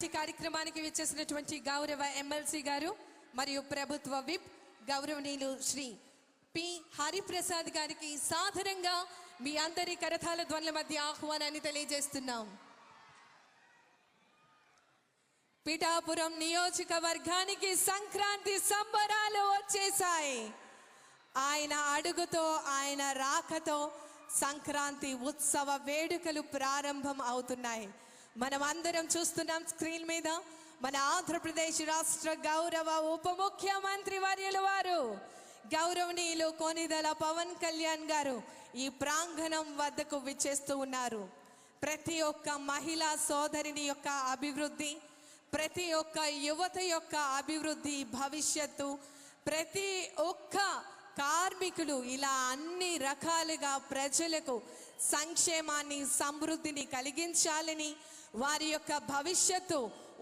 ఇట్టి కార్యక్రమానికి విచ్చేసినటువంటి గౌరవ ఎమ్మెల్సీ గారు మరియు ప్రభుత్వ విప్ గౌరవనీయులు శ్రీ పి హరిప్రసాద్ గారికి సాధారణంగా మీ అందరి కరతాళ ధ్వనుల మధ్య ఆహ్వానాన్ని తెలియజేస్తున్నాం. పిఠాపురం నియోజకవర్గానికి సంక్రాంతి సంబరాలు వచ్చేసాయి. ఆయన అడుగుతో, ఆయన రాకతో సంక్రాంతి ఉత్సవ వేడుకలు ప్రారంభం అవుతున్నాయి. మనం అందరం చూస్తున్నాం స్క్రీన్ మీద మన ఆంధ్రప్రదేశ్ రాష్ట్ర గౌరవ ఉప ముఖ్యమంత్రి వర్యులు వారు గౌరవనీయులు కొనిదెల పవన్ కళ్యాణ్ గారు ఈ ప్రాంగణం వద్దకు విచ్చేస్తూ ఉన్నారు. ప్రతి ఒక్క మహిళా సోదరిని యొక్క అభివృద్ధి, ప్రతి ఒక్క యువత యొక్క అభివృద్ధి, భవిష్యత్తు, ప్రతి ఒక్క కార్మికులు ఇలా అన్ని రకాలుగా ప్రజలకు సంక్షేమాన్ని, సమృద్ధిని కలిగించాలని, వారి యొక్క భవిష్యత్తు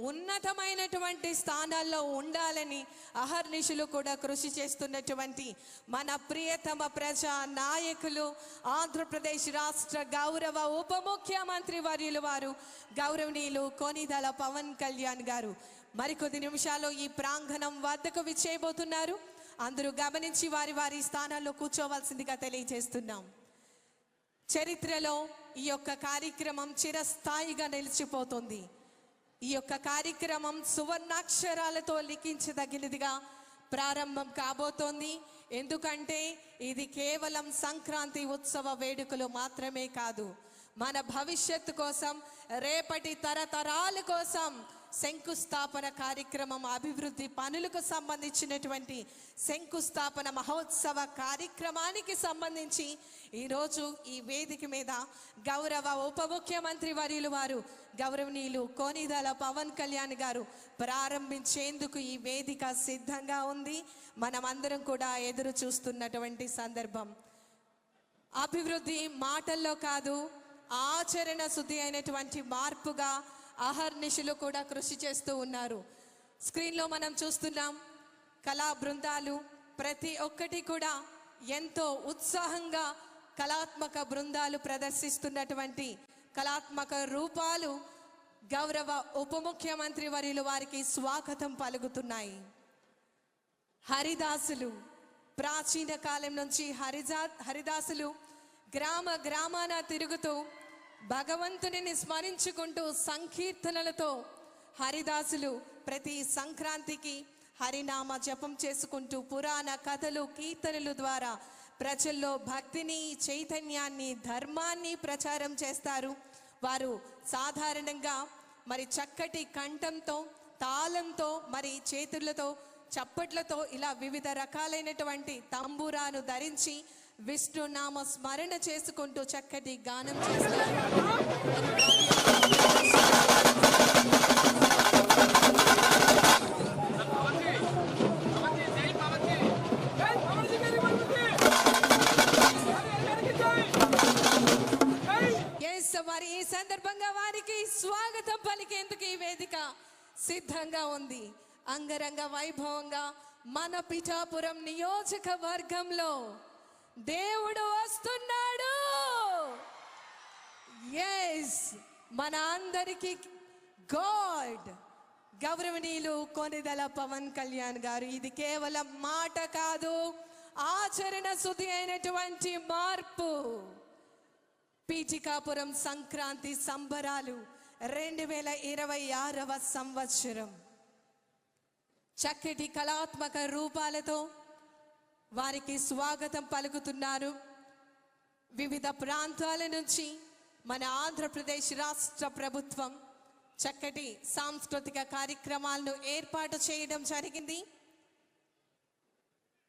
ఉన్నతమైనటువంటి స్థానాల్లో ఉండాలని అహర్నిశలు కూడా కృషి చేస్తున్నటువంటి మన ప్రియతమ ప్రజా నాయకులు ఆంధ్రప్రదేశ్ రాష్ట్ర గౌరవ ఉప ముఖ్యమంత్రి వర్యులు వారు గౌరవనీయులు కొనిదెల పవన్ కళ్యాణ్ గారు మరికొద్ది నిమిషాల్లో ఈ ప్రాంగణం వద్దకు విచ్చేయబోతున్నారు. అందరూ గమనించి వారి వారి స్థానాల్లో కూర్చోవలసిందిగా తెలియజేస్తున్నాం. చరిత్రలో ఈ యొక్క కార్యక్రమం చిరస్థాయిగా నిలిచిపోతుంది. ఈ యొక్క కార్యక్రమం సువర్ణాక్షరాలతో లిఖించదగినదిగా ప్రారంభం కాబోతోంది. ఎందుకంటే ఇది కేవలం సంక్రాంతి ఉత్సవ వేడుకలు మాత్రమే కాదు, మన భవిష్యత్తు కోసం, రేపటి తరతరాల కోసం శంకుస్థాపన కార్యక్రమం, అభివృద్ధి పనులకు సంబంధించినటువంటి శంకుస్థాపన మహోత్సవ కార్యక్రమానికి సంబంధించి ఈరోజు ఈ వేదిక మీద గౌరవ ఉప ముఖ్యమంత్రి వర్యులు వారు గౌరవనీయులు కొనిదెల పవన్ కళ్యాణ్ గారు ప్రారంభించేందుకు ఈ వేదిక సిద్ధంగా ఉంది. మనమందరం కూడా ఎదురు చూస్తున్నటువంటి సందర్భం. అభివృద్ధి మాటల్లో కాదు, ఆచరణ శుద్ధి అయినటువంటి మార్పుగా అహర్నిశలు కూడా కృషి చేస్తూ ఉన్నారు. స్క్రీన్లో మనం చూస్తున్నాం కళా బృందాలు ప్రతి ఒక్కటి కూడా ఎంతో ఉత్సాహంగా కళాత్మక బృందాలు ప్రదర్శిస్తున్నటువంటి కళాత్మక రూపాలు గౌరవ ఉప ముఖ్యమంత్రి వర్యులు వారికి స్వాగతం పలుకుతున్నాయి. హరిదాసులు ప్రాచీన కాలం నుంచి హరిదాసులు గ్రామ గ్రామాన తిరుగుతూ భగవంతుని స్మరించుకుంటూ సంకీర్తనలతో హరిదాసులు ప్రతి సంక్రాంతికి హరినామ జపం చేసుకుంటూ పురాణ కథలు, కీర్తనలు ద్వారా ప్రజల్లో భక్తిని, చైతన్యాన్ని, ధర్మాన్ని ప్రచారం చేస్తారు. వారు సాధారణంగా మరి చక్కటి కంఠంతో, తాళంతో, మరి చేతులతో, చప్పట్లతో ఇలా వివిధ రకాలైనటువంటి తంబూరాను ధరించి విష్ణు నామ స్మరణ చేసుకుంటూ చక్కటి గానం చేస్తారు. మరి ఈ సందర్భంగా వారికి స్వాగతం పలికేందుకు ఈ వేదిక సిద్ధంగా ఉంది. అంగరంగ వైభవంగా మన పిఠాపురం నియోజకవర్గంలో దేవుడు వస్తున్నాడు. ఎస్, మన అందరికి గాడ్ గౌరవనీయులు కొనిదెల పవన్ కళ్యాణ్ గారు. ఇది కేవలం మాట కాదు, ఆచరణ శుద్ధి అయినటువంటి మార్పు. పీఠికాపురం సంక్రాంతి సంబరాలు 2026వ సంవత్సరం చక్కటి కళాత్మక రూపాలతో వారికి స్వాగతం పలుకుతున్నారు. వివిధ ప్రాంతాల నుంచి మన ఆంధ్రప్రదేశ్ రాష్ట్ర ప్రభుత్వం చక్కటి సాంస్కృతిక కార్యక్రమాలను ఏర్పాటు చేయడం జరిగింది.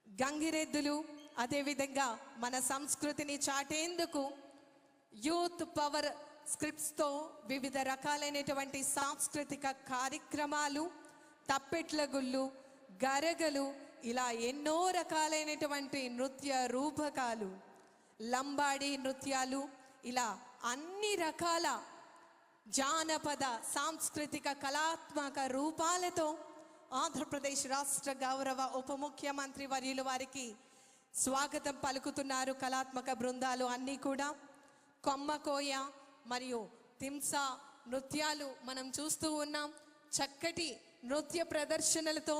గంగిరెద్దులు, అదేవిధంగా మన సంస్కృతిని చాటేందుకు యూత్ పవర్ స్క్రిప్ట్స్తో వివిధ రకాలైనటువంటి సాంస్కృతిక కార్యక్రమాలు, తప్పెట్ల గుళ్ళు, గరగలు, ఇలా ఎన్నో రకాలైనటువంటి నృత్య రూపకాలు, లంబాడి నృత్యాలు, ఇలా అన్ని రకాల జానపద సాంస్కృతిక కళాత్మక రూపాలతో ఆంధ్రప్రదేశ్ రాష్ట్ర గౌరవ ఉప ముఖ్యమంత్రి వర్యులు వారికి స్వాగతం పలుకుతున్నారు. కళాత్మక బృందాలు అన్నీ కూడా కొమ్మకోయ మరియు తింసా నృత్యాలు మనం చూస్తూ ఉన్నాం. చక్కటి నృత్య ప్రదర్శనలతో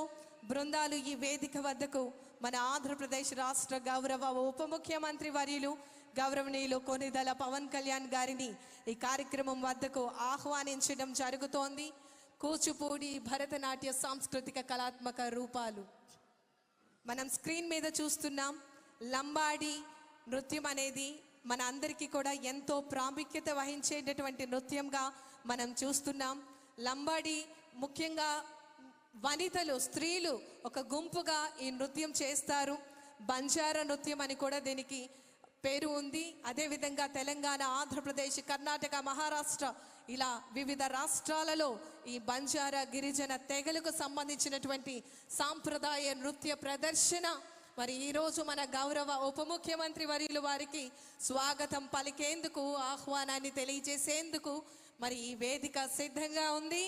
బృందాలు ఈ వేదిక వద్దకు మన ఆంధ్రప్రదేశ్ రాష్ట్ర గౌరవ ఉప ముఖ్యమంత్రి వర్యులు గౌరవనీయులు కొనిదెల పవన్ కళ్యాణ్ గారిని ఈ కార్యక్రమం వద్దకు ఆహ్వానించడం జరుగుతోంది. కూచిపూడి భరతనాట్య సాంస్కృతిక కళాత్మక రూపాలు మనం స్క్రీన్ మీద చూస్తున్నాం. లంబాడి నృత్యం అనేది మన అందరికీ కూడా ఎంతో ప్రాముఖ్యత వహించేటటువంటి నృత్యంగా మనం చూస్తున్నాం. లంబాడి ముఖ్యంగా వనితలు, స్త్రీలు ఒక గుంపుగా ఈ నృత్యం చేస్తారు. బంజారా నృత్యం అని కూడా దీనికి పేరు ఉంది. అదేవిధంగా తెలంగాణ, ఆంధ్రప్రదేశ్, కర్ణాటక, మహారాష్ట్ర ఇలా వివిధ రాష్ట్రాలలో ఈ బంజారా గిరిజన తెగలకు సంబంధించినటువంటి సాంప్రదాయ నృత్య ప్రదర్శన. మరి ఈరోజు మన గౌరవ ఉప ముఖ్యమంత్రి వర్యులు వారికి స్వాగతం పలికేందుకు, ఆహ్వానాన్ని తెలియజేసేందుకు మరి ఈ వేదిక సిద్ధంగా ఉంది.